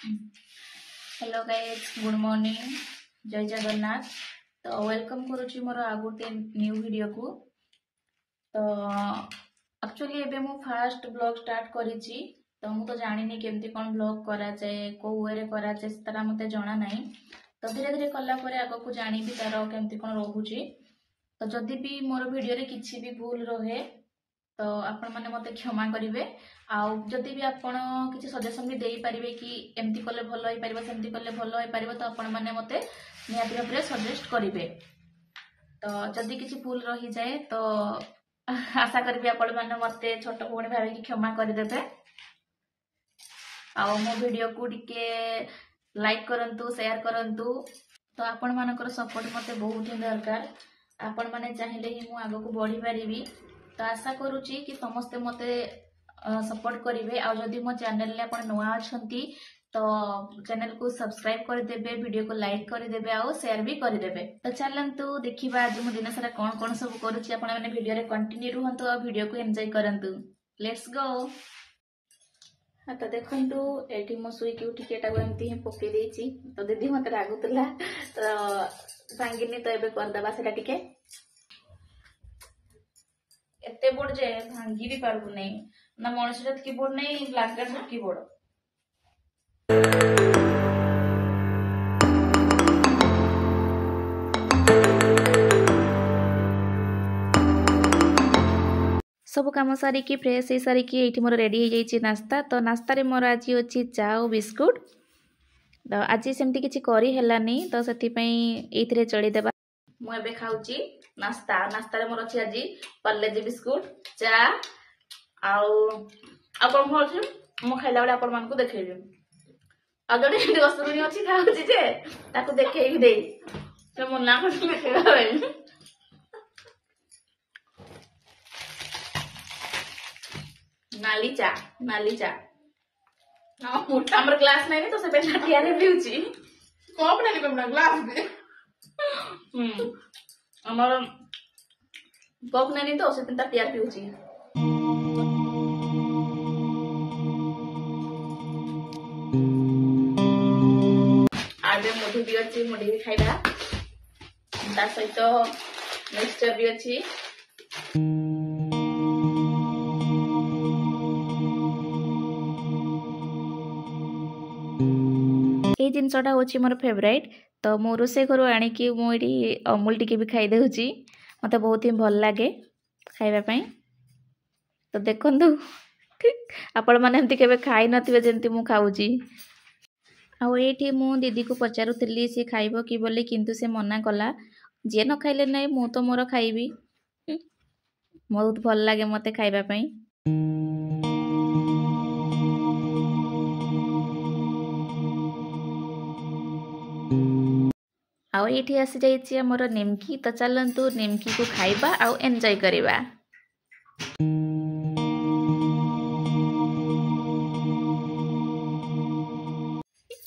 Hello guys, good morning, जय जगन्नाथ। तो welcome करुच्ची मोर आ गोटे न्यू वीडियो को। तो एक्चुअली एबे मु फास्ट ब्लॉग स्टार्ट करिची। तो मु तो जानिनी केमती कोन ब्लॉग करा जाए, को वे रे करा जाए तारा मते जणा नाही। तो धीरे धीरे कला परे आगो को जानिबी तार केमती कोन रहूची। तो जदि भी मोर वीडियो रे किछि भी भूल रहे तो आपण माने मते क्षमा करिवे। आउ जदि भी आपण किछि सजेशन भी देई परिबे कि एमती कले भलो होई परिबो, सेमती कले भलो होई परिबो, तो आपण माने मते निहाती भाबरे सजेस्ट करिवे। तो जदि किछि भूल रही जाए तो आशा करबी आपण माने मते छोट भौणी भाबे कि क्षमा करि देबे। आउ मो वीडियो को टिके लाइक करंतु, शेयर करंतु। तो आपण मानकर सपोर्ट मते बहुत ही दरकार। आपण माने चाहिले ही मु आगो को बढ़ी पारिबी। तो आशा करूची कि समस्ते मते सपोर्ट करिवे। आ जदि मो चैनल ले आपण नवा अछंती तो चैनल को सब्सक्राइब कर देबे, वीडियो को लाइक कर देबे और शेयर भी कर देबे। तो चलंतु देखिबा आज मो दिन सारा कोन कोन सब करूची। आपण माने वीडियो रे कंटिन्यू रहंतु और वीडियो को एन्जॉय करंतु। Let's go. हाँ तो देखंतु एठी मो सुई की उठी केटा को एमती ही पके देची। तो दीदी मते लागुतला तो भांगिनी तो एबे कर दबा सेटा टिके। एते बोर्ड जे भांगी भी पारबु नै ना, मनुष्य जत कीबोर्ड नै, ब्लैंकेट जत कीबोर्ड। सब काम सारिकी फ्रेश हो सारिकी ये मोर रेडी हो जाइए नास्ता। तो नास्ता रे मोर आज अच्छी चा और बिस्कुट। तो आज सेमती किसी करी हेलानी तो से चढ़ीदेवा। मुझे खाऊची नास्ता। नास्ता रे मोर अच्छी आज पार्लेजी बिस्कुट, चा आउ कौन खाऊची मु खाइला बेले आपण मानकु देखेबी। आ जडे एंती असुरुनी अछि खाऊची जे ताकू देखेई दे से मना कर देखेबा बेले। नाली चा ना मोटा हमर ग्लास नहीं तो से बेटा टियारे पिउची। कप नहीं कमना ग्लास में हमर कप नहीं तो से तिनता टियार पिउची। आबे मधु भी अछि, मधु भी खाइबा। ता सहित मिक्सचर भी अछि। ये जिनसटा हूँ मोर फेवरेट। तो मो रोसे घर आणिकी मुझे अमूल टिके भी खाई देउची। मते बहुत ही भल लगे खाइबा। तो देखंतु आपण माने एमती केबे खाई नथिबे जेंती मु खाऊची। आ एठी मु दीदी को पचारुथिली से खाइबो कि बोली, किंतु से मना कला। जे न खाइले नै मु तो मोर खाइबी। बहुत भल लगे मते खाइबा पई। आउ ये आसी जाइए आमर निमकी। तो चलतु निमकी को खाइबा आउ एंजॉय करिबा।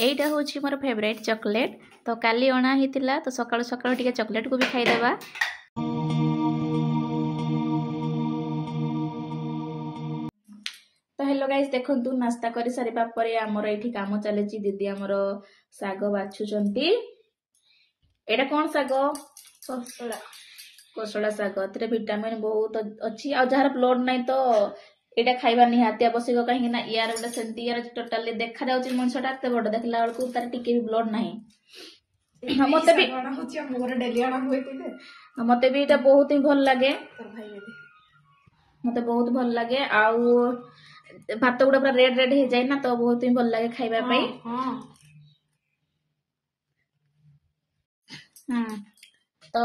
एटा हूँ मोर फेवरेट चॉकलेट। तो काली अणा हितिला तो सकाळु सकाळु टिके चॉकलेट को भी खाइदेबा। तो हेलो गाइस, देखंतु नास्ता करि सारिबा परे हमर एठी काम चलेची। दीदी हमर साग बाछुचंती। एटा कौन साग? कोसड़ा साग। एते विटामिन बहुत अच्छी। आ जहार ब्लड नहीं तो एटा खाइबा निहाती आवश्यक। कहीं ना यार गोटे सेंती यार टोटली देखा जाउची मनसटा एते बड, देखला बेलकु तार टिके भी ब्लड नहीं। मते भी मोर डेली आना होइतिले। मते भी एटा बहुत ही भल लागे। मते बहुत भल लागे। आउ भात गुडा पूरा रेड रेड हो जाए ना, तो बहुत ही भल लागे खाइबा पई। तो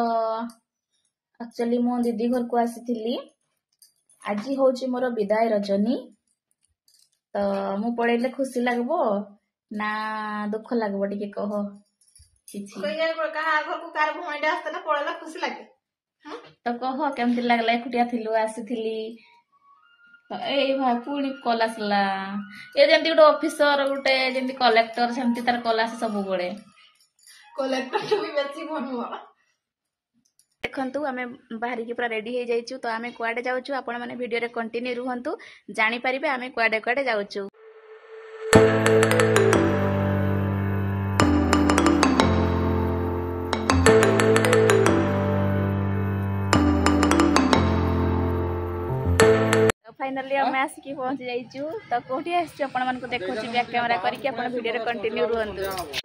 एक्चुअली मो दीदी घर को आसी। आज हूँ मोर विदाय रजनी। तो मु पड़ेले खुशी लगबो ना दुख लगबो टिके कह किछि। तो कह केमती लागला एकुटिया थिलु आसीथिली। तो ए भाई पुणी कल आसला। ए जेमती गोटे ऑफिसर गोटे जेमती कलेक्टर सेमती तार कल आसे सब बळे। कलेक्टर भी बेसी भनु। देखंतु आमे बाहरी की पूरा रेडी हो जाइछु। तो आमे कुआडे जाउछु आपण माने वीडियो रे कंटिन्यू रहंतु, जानि परिबे आमे कुआडे कुआडे जाउछु। फाइनली आम आसिक पहुँची जाइचु तो कौटी आसचु आपण मानक देखौछि बैक कैमरा करके आपण वीडियो रे कंटिन्यू रहंतु।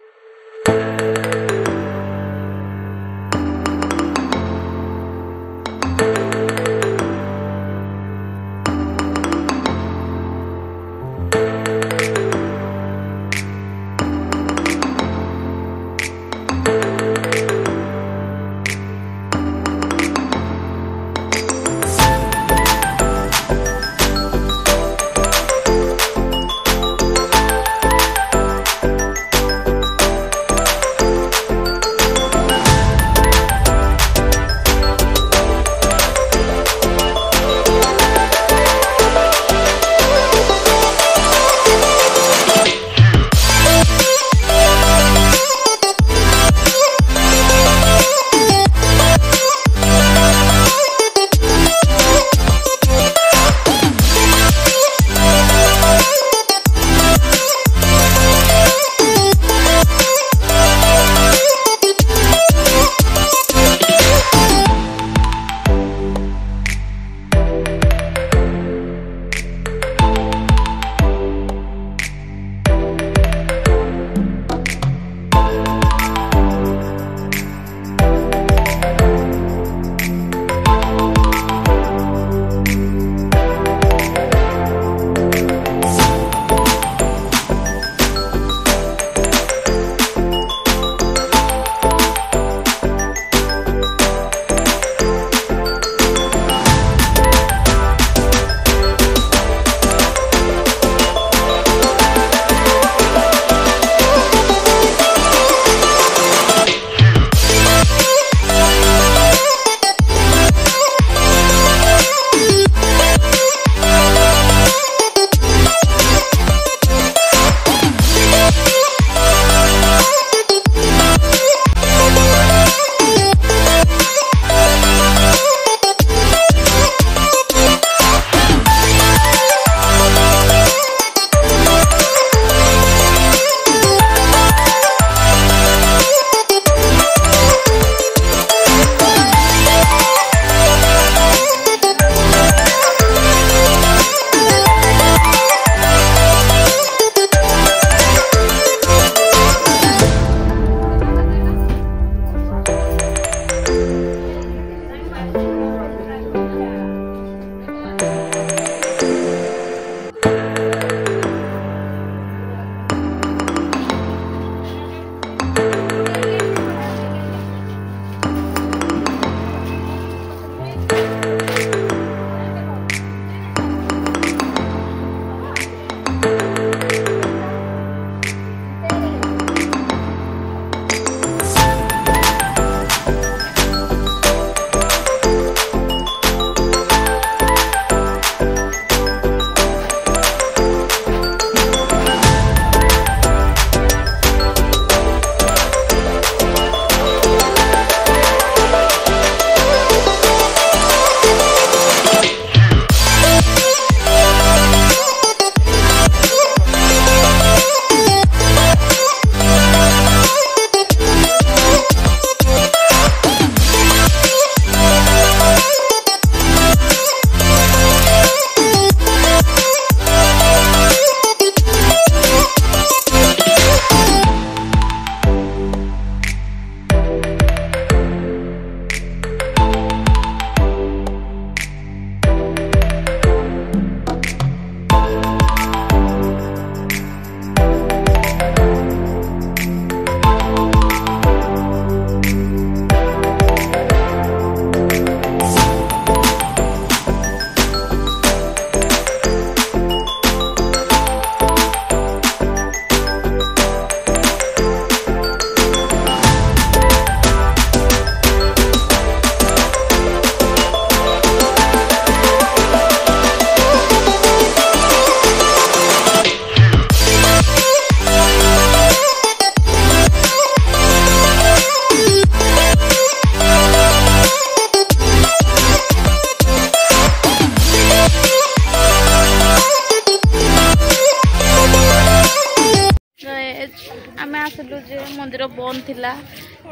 आसलु जे मंदिर बंद थिला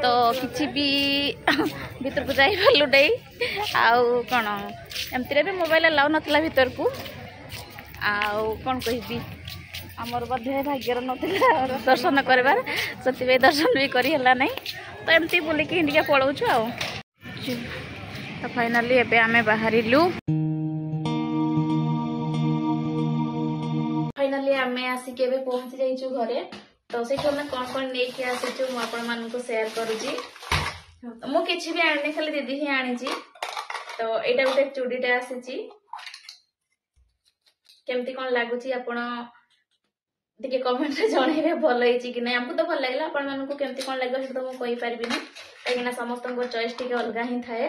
तो किसी भी भीतर को जाई पालु नहीं आउ कौन एमती भी मोबाइल अलाउ नाला भीतर को आउ कौन कहबी आमर बोधे भाग्यर नथिला दर्शन करबार सती दर्शन भी करी हला नहीं तो एमती बुलिकी इंडिया पळौछु आ तो फाइनली एबे आमे बाहरिलु फाइनली आमे आसी के पहुंची जाइछु घरे तो से कौन कौन नहीं कि आसीछु मु आपण मानन को शेयर करूची मु किछि भी आने खाली दीदी ही आनी छी तो एटा गोटे चूड़ीटा आसीची केमती कौन लागुची आपण टिके कमेंट रे जणेबे भल होईची कि नहीं हमको तो भल लागला आपण मानन को केमती कौन लागो तो मु कहि पारबी नहीं काहेकि समस्त को चॉइस टिके अलगा ही थाए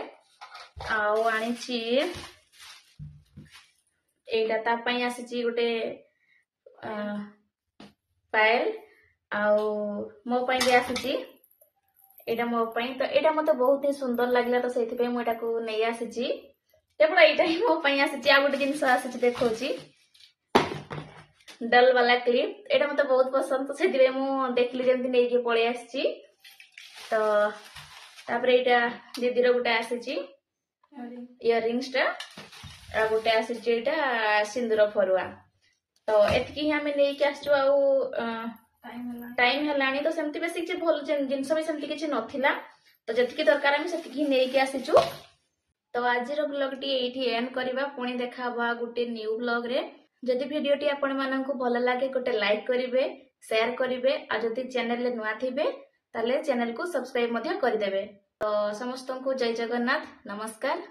आउ आनी छी एटा ता पई आसीची गोटे पायल आउ मो पई भी आसीची एटा मो पई तो एटा मते बहुत ही सुंदर लागला तो सेति पे मु एटा को नै आसीची केवल एटा ही मो पई आसीची आ गोटे जिंस आसीची देखौची डल वाला क्लिप एटा मते बहुत पसंद तो सेति पे मु देखली जेंति नै के पळे आसीची तो तापर एटा दीदी रो गोटे आसीची इयररिंग्स टा आ गोटे आसीची एटा सिंदूर फरुआ तो एतकी हमें नै के आछू आ टाइम हेलानी तो सेमती बेसी किछि भल जिंस भी सेमती किछि नथिला तो जतिकी दरकार हम सेतिकी नै के आसीचु तो आज रो ब्लॉग टी एठी एंड करबा पुणी देखाबा गुटे न्यू ब्लॉग रे जदि वीडियो टी आपण मानन को भल लागे गोटे लाइक करिवे शेयर करिवे आ जदि चैनल ले नुआ थिबे ताले चैनल को सब्सक्राइब मध्य करि देबे तो समस्त को जय जगन्नाथ नमस्कार।